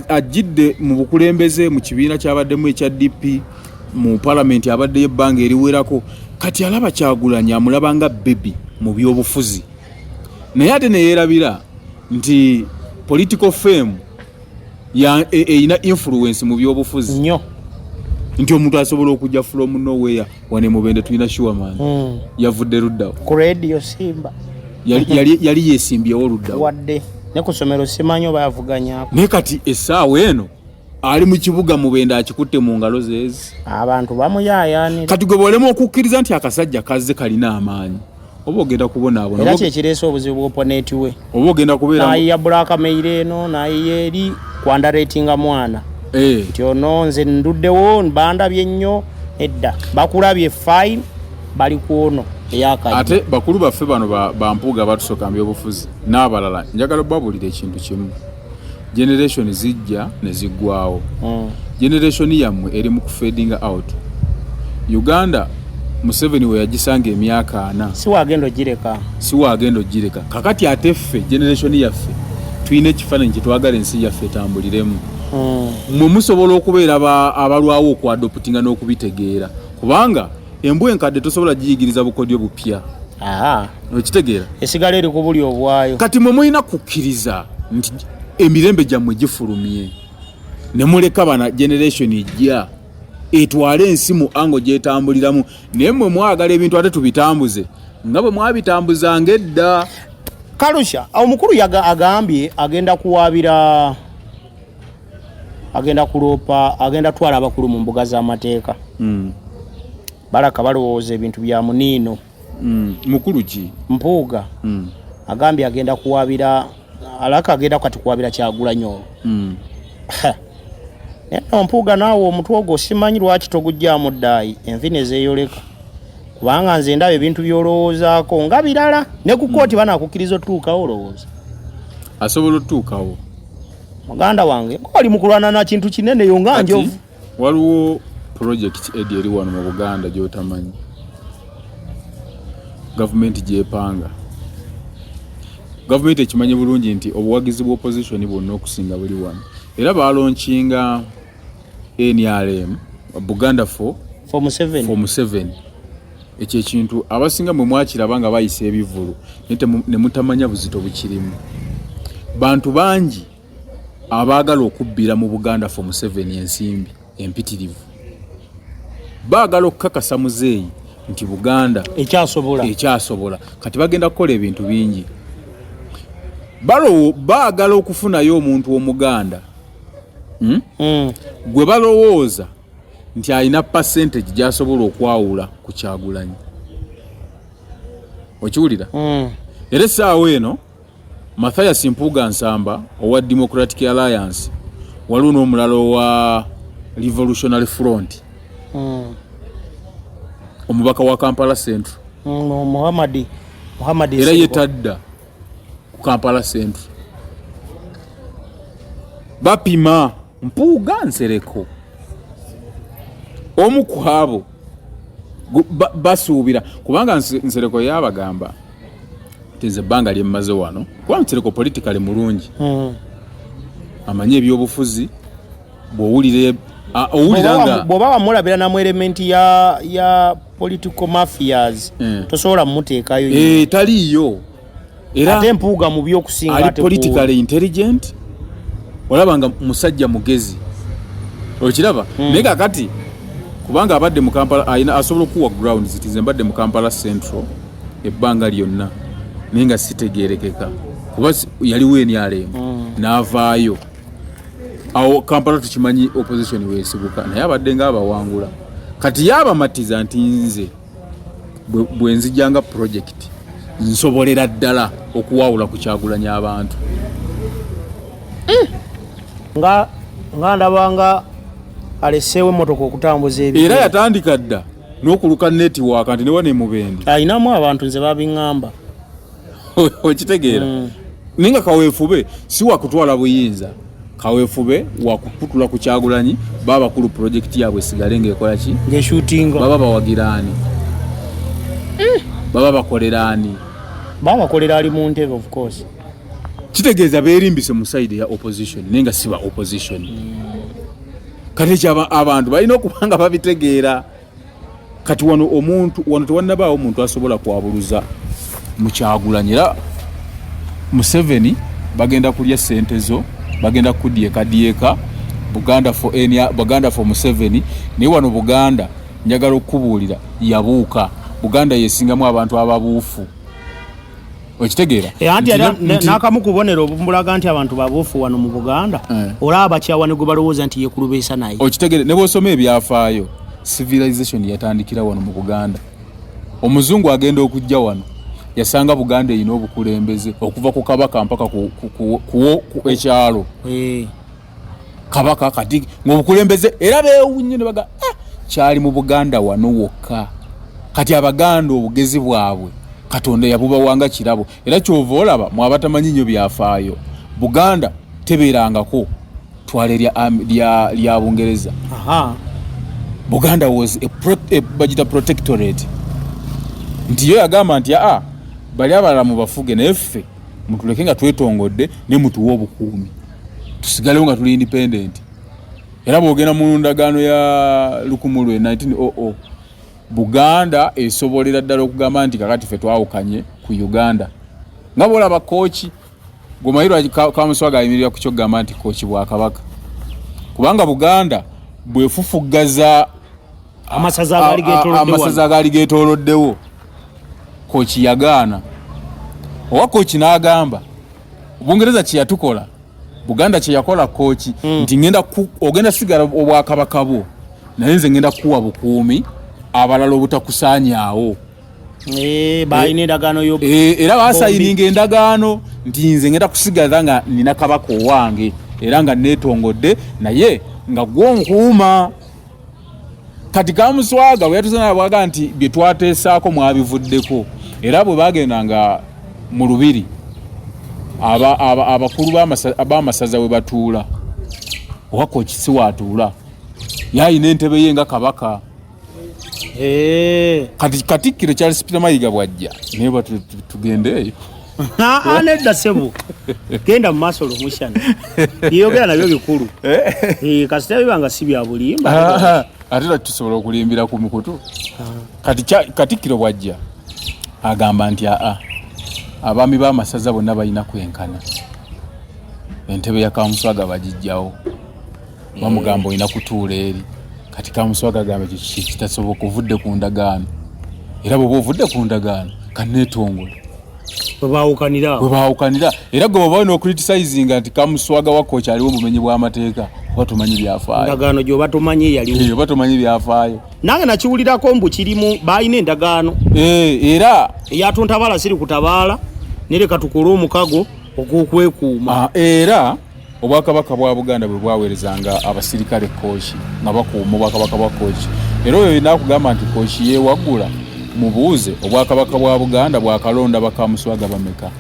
ajidde mu bukulembeze mu kibiina kyabaddemu ekya DP mu parliament abadde ebbanga eriwerako kati alaba Kyagulanyi amulaba nga baby mu byobufuzi naye ate ne yeerabira nti political fame ina influence mu byobufuzi nnyo nti omuntu asobola okujja from nowhere wane mubende tulina sure man yavudde luddawo ku radio Simba yali yesimbyewo luddawo wadde ne ku somero simanyi oba yavuganyako ne kati essaawa eno ali mu kibuga mubende akikutte mu ngalo zeezi abantu bamuyaayaanira kati gwe bwolemu okukkiriza nti akasajja kazze kalina amaanyi oba ogenda kubonaabona era kyekireese obuzibu bw'oponenti we oba ogenda kubeera nayiya Black Mail eno nayiya eri kwandaratinga mwana nti ono nze nduddewo bandabye nnyo edda bakulabye fine bali kuono eyakaji ate bakulu baffe bano bampuuga batusooka mbyobufuzi n'abalala njagala babulira ekintu kimu generation zijja ne ziggwawo generation yammwe eri mu kufadinga out. Uganda Museveni we yagisanga emyaka 4 si wagendo gireka kakati ate ffe generation yaffe tuyina ekifaananyi kye twagala ensi yaffe etambuliremu. Mwe musobola okubeera abalwawo okwadoptinga n'okubitegeera kubanga embwa enkadde tosobola giyigiriza bukodyo bupya. Okitegeera esigala eri ku buli obwayo. Kati mwe mulina kukkiriza nti emirembe gyammwe gifulumye ne muleka bana generation ejja etwale ensi mu ango gyetambuliramu naye mmwe mwagala ebintu ate tubitambuze nga bwe mwabitambuzanga edda. Kalusha omukulu agambye agenda kuwaabira agenda kulopa agenda twala abakulu mu mbuga z'amateeka. Baraka balowooza ebintu bya muniino. Mukulu ki? Mpuuga agambye agenda kuwaabira alaka agenda kati kuwaabira Kyagulanyi olwo. Mpuuga naawe omutwe ogwo simanyi lwaki togujjaamu ddaayi envi ne zeeyoleka kubanga nze ndaba ebintu by'olowoozaako nga birala ne ku kooti banaakukkiriza otuukawo olowooza asobola otuukawo. Muganda wange oli mu kulwana na kintu kinene yo nga njovu. Waliwo project edi eri wano mu Buganda gy'otamanyi gavumenti gyepanga. Gavumenti ekimanyi bulungi nti obuwagizi bw'opposition bwonna okusinga buli wano era balonkinga NRM Buganda for Museveni. Ekyo ekintu abasinga mwe mwakiraba nga bayisa ebivulu ne mutamanya buzito bukirimu. Bantu bangi abaagala okubbira mu Buganda for Museveni ensimbi empitirivu baagala okukakasa muzeeyi nti Buganda ekyasobola kati bagenda kukola ebintu bingi. Baagala okufunayo omuntu omuganda gwe balowooza nti alina percentage gy'asobola okwawula ku Kyagulanyi. Okiwulira? Era essaawa eno Mathias Mpuuga Nsamba owa Democratic Alliance waliwo n'omulala owa Revolutionary Front omubaka wa Kampala Central Muhammad era yetadda ku Kampala Central bapima Mpuuga Nsereko omu ku abo basuubira kubanga Nsereko yabagamba nze ebbanga lyemmaze wano kuba Nsereko politically mulungi amanyi ebyobufuzi owulira bw'oba wamulabira namu elementi ya political mafias tosobola muteekayo taliiyo era ate Mpuuga mu by'okusinga ali politically intelligent olabanga musajja mugezi okiraba naye kakati kubanga abadde mu Kampala ayina asobola okuwa ground zitize mbadde mu Kampala Central ebbanga lyonna naye nga sitegeerekeka kuba yaliwo NRM n'avaayo awo Kampala tukimanyi opposition weesibuka naye abadde nga abawangula kati yabamatiza nti nze bwe nzijjanga project nsobolera ddala okuwawula ku Kyagulanyi abantu nga ndabanga aleseewo emmotoka okutambuza ebyo era yatandika dda n'okuluka netiwaaka nti ne wane Mubende ayinamu abantu nze babiŋŋamba okitegeera naye nga kaweefube si wakutwala buyinza kaweefube wakukutula ku Kyagulanyi baba bakulu project yaabwe esigale ng'ekola ki ng'eshootinga baba bawagiraani baba bakoleraani baba bakolera ali mu ntebe of course kitegeeza beerimbise mu side ya opposition naye nga si ba opposition kati abantu balina okuba nga babitegeera kati wano tewannabaawo omuntu asobola kwabuluza mu Kyagulanyi era Museveni bagenda kulya ssente zo bagenda kudyeka Buganda for Museveni naye wano Buganda njagala okubuulira yabuuka Buganda yesingamu abantu ababuufu okitegeera anti n'akamu kubonera obumulaga nti abantu babuufu wano mu Buganda olaba bakyawane gwe balowooza nti yekulubeesa naye okitegeera ne bw'osoma ebyafaayo civilization yatandikira wano mu Buganda omuzungu agenda okujja wano yasanga Buganda erina obukulembeze okuva ku kabaka mpaka ku ekyalo kabaka kati ng'obukulembeze era beewunye ne baga kyali mu Buganda wano wokka kati Abaganda obugezi bwabwe Katonda yabubawanga kirabo era kyova olaba mu abatamanyi nnyo byafaayo Buganda tebeerangako twale lya Bungereza Buganda was a protectorate nti yo yagamba nti bali abalala mu bafuge naye ffe mutuleke nga twetongodde ne mutuwa obukuumi tusigalewo nga tuli independent era bw'ogenda mu ndagaano ya Lukumulwe 1900 Buganda esobolera ddala okugamba nti kakati ffe twawukanye ku Uganda nga bw'olaba kooki Gomayirwa Kamuswaga ayimirira ku kyogamba nti kooki Bwakabaka kubanga Buganda bwefufuggaza amasaza agaali geetooloddewo kooki yagaana owa kooki n'agamba Bungereza kye yatukola Buganda kye yakola kooki nti ogenda sigala Obwakabaka bwo naye nze ngenda kuwa bukuumi abalala obutakusaanyaawo balina endagaano era baasayininga endagaano nti nze ngenda kusigala nga nina kabaka owange era nga neetongodde naye nga gw'onkuuma kati Kamuswaga bwe yatuzana bwaga nti bye twateesaako mwabivuddeko era bwe bagendanga mu lubiri abakulu b'amasaza we batuula owako kisi watuula yayina entebe ye nga kabaka kati Katikkiro Charles Peter Mayiga bwajja naye tugendeeyo nedda sebo genda mu maaso lumushana yogera nabyo bikulu kasita bibanga si bya bulimba ate tusobola okulimbira ku mikutu kati Katikkiro bwajja agamba nti abaami b'amasaza bonna balina kwenkana entebe ya Kamuswaga bagijjawo bamugamba olina kutuula eri kati Kamuswaga agamba ekyo kitasoboka ovudde ku ndagaano era bw'oba ovudde ku ndagaano kanneetongola bwebawukanira era gwe baba no criticizing anti Kamuswaga wa coach aliwo bumenyi bwa mateeka batumanyi byafaayo ndagaano gyo batumanyi yaliwo batumanyi byafaayo nange nakiwulirako mbu kirimu balina endagaano era eyatuntabala siri kutabaala nereka tukole omukago ogw'okwekuuma era obwakabaka bwa Buganda bwe bwaweerezanga abasirikale kooki nga bakuuma obwakabaka bwa kooki era oyo inakugamba nti kooki yeewaggula mubuuze obwakabaka bwa Buganda bwakalonda Bakamuswaga bameka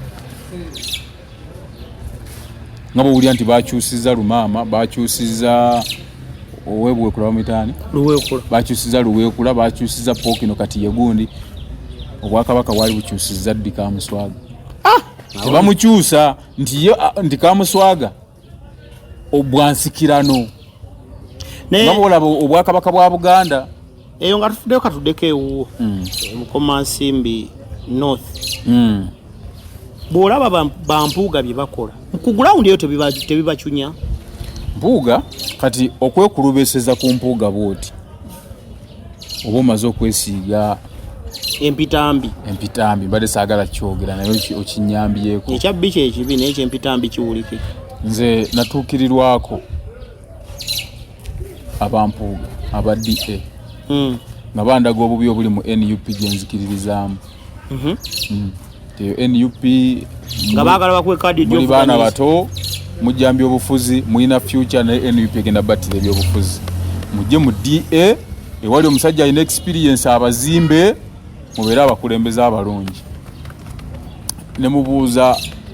nga bw'owulira nti bakyusiza Lumaama bakyusiza Owebwekula bamuyitaani bakyusiza Luweekula bakyusiza Pookino kati ye gundi obwakabaka bwali bukyusiza ddi Kamuswaga tebamukyusa nti Kamuswaga obwansikirano nabolaba obwakabaka bwa Buganda eyo nga tufuddeko katuddeko ewuwo Mukoma Nsimbi North bw'olaba bampuuga bye bakola ku gulawundi eyo tebibacunya mpuuga kati okwekulubeseza ku mpuuga bwoti oba omaze okwesiiga empitambi mbadde saagala kyogera naye okinyambyeko ekyabbi kyekibi naye kyempitambi kiwulike nze natuukirirwako abampuuga aba DA nga bandaga obubi obuli mu NUP gyenzikiririzaamu eyo NUP nga baagala bakwe kadi muli baana bato mujjambya obufuzi mulina future naye NUP egenda battira ebyobufuzi mujje mu DA ewali omusajja alina experience abazimbe mubeera abakulembeze abalungi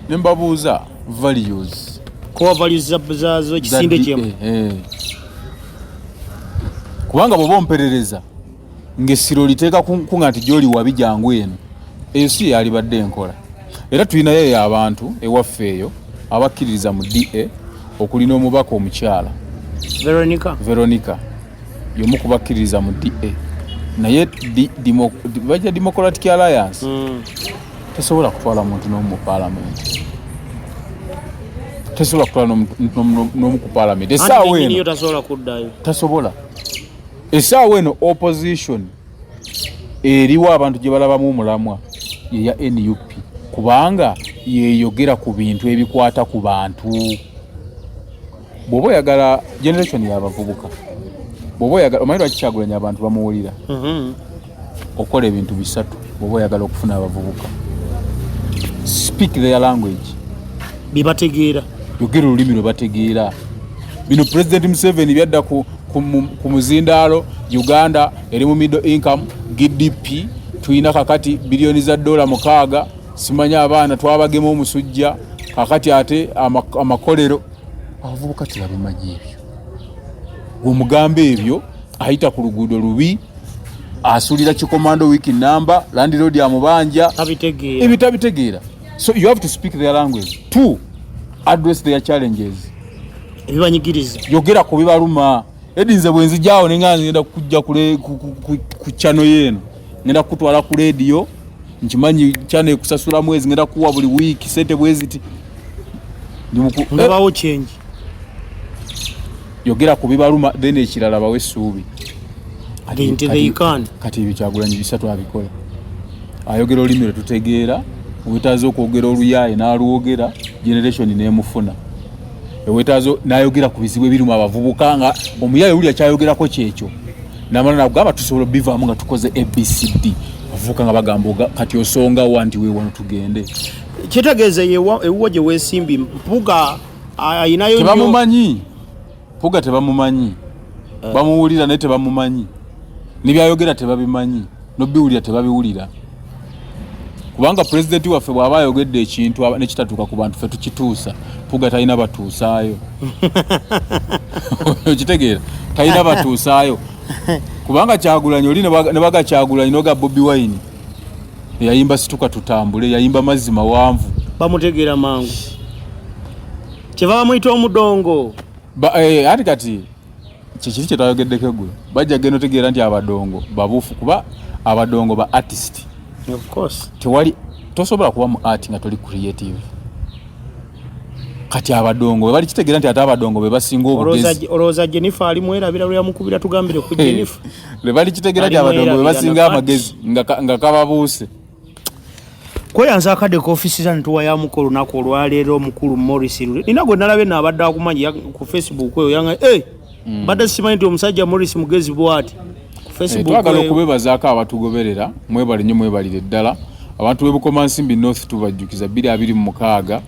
nembabuuza values kowa values zazo kisinde kyemu kubanga bw'oba omperereza ng'essiro liteeka kunga nti gy'oli wabi jangu eno eyo si yalibadde enkola era tulinayo abantu ewaffe eyo abakkiririza mu DA okulina omubaka omukyala Veronica y'omu kubakkiririza mu DA naye bajja Democratic Alliance tesobola kutwala muntu n'omu mu Parliament tesobola kutwala n'omu ku Parliament essaawa eno tasobola essaawa eno opposition eriwo abantu gye balabamu omulamwa yeya NUP kubanga yeyogera ku bintu ebikwata ku bantu bw'oba oyagala generation y'abavubuka bw'oba oyagala omanyi lwaki Kyagulanyi abantu bamuwulira okola ebintu bisatu bw'oba oyagala okufuna abavubuka speak their language bibategeera yogera olulimi lwe bategeera bino President Museveni byadda ku muzindaalo Uganda eri mu middle income GDP tuyina kakati bilioni za $6 simanya abaana twabagema omusujja kakati ate amakolero abavubuka tebabimanyi ebyo gwemugambe ebyo ayita ku luguudo lubi asulira kikomando wiki number landlord amubanja ebitabitegera so you have to speak their language to address their challenges ebibanyigiriza yogera ku bibaluma edinze bwenzijaawo nenga ngenda kujja ku channel yeno ngenda kutwala ku radio nkimanyi channel ekusasula mwezi ngenda kuwa buli week sente bweziti ndabawo change yogera ku bibaluma then ekirala bawe suubi kati ibi Kyagulanyi bisatu abikola ayogera olulimi tutegeera wetaazo okwogera oluyaaye n'alwogera generation n'emufuna ewetaazo n'ayogera ku bizibu ebirimu abavubuka nga omuyaaye uli akyayogerako kyekyo namala nagamba tusobola bivaamu nga tukoze ABCD avubuka nga bagamba kati osonga wanti weewano tugende kitegeeza ewuwo gye weesimbi Mpuuga ayinayo tebamumanyi Mpuuga tebamumanyi bamuwulira naye tebamumanyi nibyayogera tebabimanyi nobiwulira tebabiwulira kubanga president waffe bw'aba ayogedde ekintu nekitatuuka ku bantu ffe tukituusa Mpuuga talina batuusaayo okitegeera talina batuusaayo kubanga Kyagulanyi oli ne baga Kyagulanyi noga Bobi Wine yayimba situka tutambule yayimba mazzi mawanvu bamutegeera mangu kyeva bamuyita omudongo ati kati kikiri kyetayogeddeko eggulo bajja genda otegeera nti abadongo babuufu kuba abadongo ba artist of course tewali tosobola kuba mu art nga toli creative kati abadongo bali kitegeera nti ate abadongo be basinga obugezi olowooza Jennifer ali mwerabira lwe yamukubira tugambire ku Jennifer le bali kitegeera nti abadongo be basinga amagezi nga kababuuse kweyanza akadde ku office za ntuwa ya mukolo nako olwaleero mukulu Morris nina gwe nalabe n'abadde akumanyi ku Facebook eyo yanga badde simanyi nti omusajja Morris mugezi bwati ku Facebook twagala okubebazaako abatugoberera mwebale nnyo mwebalire ddala abantu b'Ebukomansimbi North tubajjukiza 2026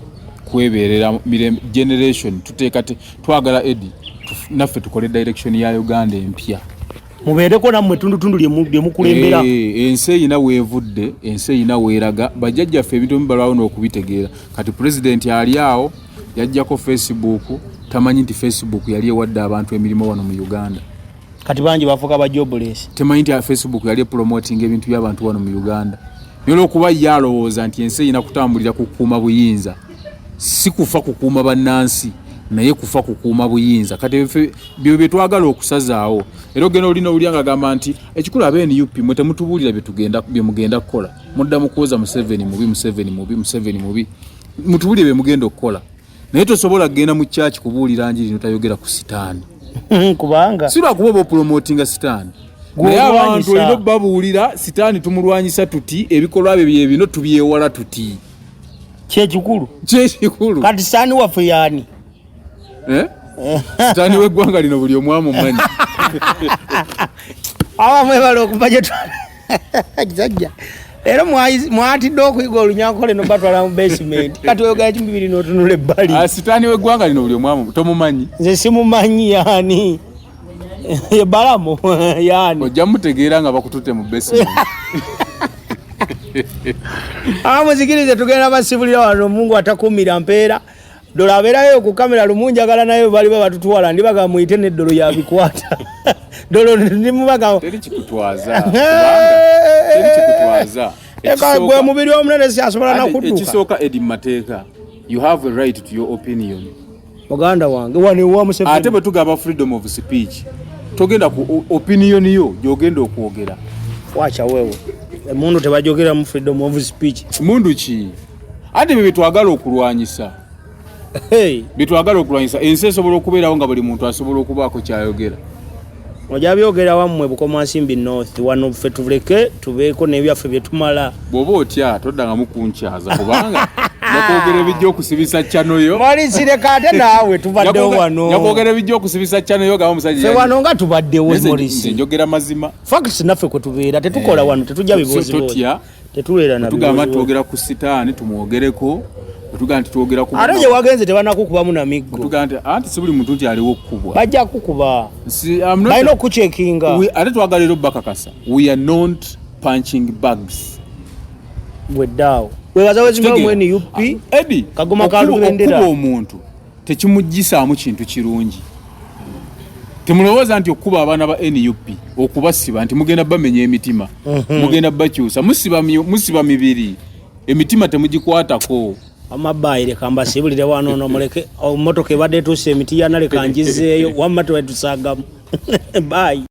kwebeerera generation tuteeka twagala Eddie naffe tukole direction ya Uganda empya mubeereko nammwe tundutundu lye mukulembera ensi eyina weevudde ensi eyina weeraga bajjajjaffe ebintu bibalwawo n'okubitegeera kati president ali awo yajjako Facebook tamanyi nti Facebook yali ewadde abantu emirimu wano mu Uganda kati bangi bafuuka ba jobless temanyi nti Facebook yali promoting ebintu by'abantu wano mu Uganda olw'okuba yalowooza nti ensi eyina kutambulira kukuuma buyinza si kufa kukuuma bannansi naye kufa kukuuma buyinza kati byo bye twagala okusazaawo era ogenda olina olyanga gamba nti ekikulu NUP mwe temutubuulira bye mugenda kukola mudda mu kuwoza Museveni mubi mutubuulire bye mugenda okukola naye tosobola kugenda mu church kubuulira njiri notayogera ku sitaani kubanga si lwakuba promotinga sitaani naye abantu olina babuulira sitaani tumulwanyisa tuti ebikolwa bye bye bino tubyewala tuti kyekikulu kati sitaani waffe yaani sitaani w'eggwanga lino buli omwamu manyi awamwebala okuva gye kijajja era mwatidde okuyiga olunyankole nobatwala mu basement kati oyogera kimbi biri n'otunula ebbali sitaani w'eggwanga lino buli omwamu tomumanyi nze simumanyi yaani ebalamu yaani ojja mutegeera nga bakututte mu basement muzikirize tugenda basibulira wano Mungu atakumira mpeera dola abeerayo ku kamera lumunjagala nayo bali babatutuwala ndibaga muyite n'eddolo yabikwata dolo ndimubaga teri kikutwaza gwe mubiri omunene si asobola nakudduka ekisooka Eddie Mateeka you have a right to your opinion muganda wange wani wa Museveni ate bwe tugaba freedom of speech togenda ku opinion yo gyogenda okwogera wacha wewe emundu tebajogera mu freedom of speech mundu ki ate bye twagala okulwanyisa bitwagala okulwanyisa ensi esobola okubeerawo nga buli muntu asobola okubaako kyayogera ojja byogera wammwe Bukomansimbi North wano ffe tuleke tubeeko n'ebyaffe bye tumala bw'oba otya toddanga mukunkyaza kubanga nakwogera ebijja okusibisa channel yo Morisireka ate naawe tubaddewo wano nakwogera ebijja okusibisa channel yo gamba omusajja ffe wano nga tubaddewo Morisi njogera mazima facts naffe kwe tubeera tetukola wano tetujja bibuuzi tetubeera na tugamba twogera ku sitaani tumwogereko tugamba nti twogera ku ate gye wagenze tebanakukubamu na miggo tugamba nti anti si buli muntu nti aliwo okukubwa bajja kukuba balina okucekinga ate twagala ero bakakasa we are not punching bags bweddaawo webaza wezimamu NUP Eddie kagoma kalubendera okuba omuntu tekimuggisaamu kintu kirungi temulowooza nti okuba abaana ba NUP okubasiba nti mugenda bamenya emitima mugenda bakyusa musiba mibiri emitima temugikwatako amabaire kamba sibulire wano no muleke motoka ebadde tuuse emiti yana leka njizeeyo wamma twetusagamu bye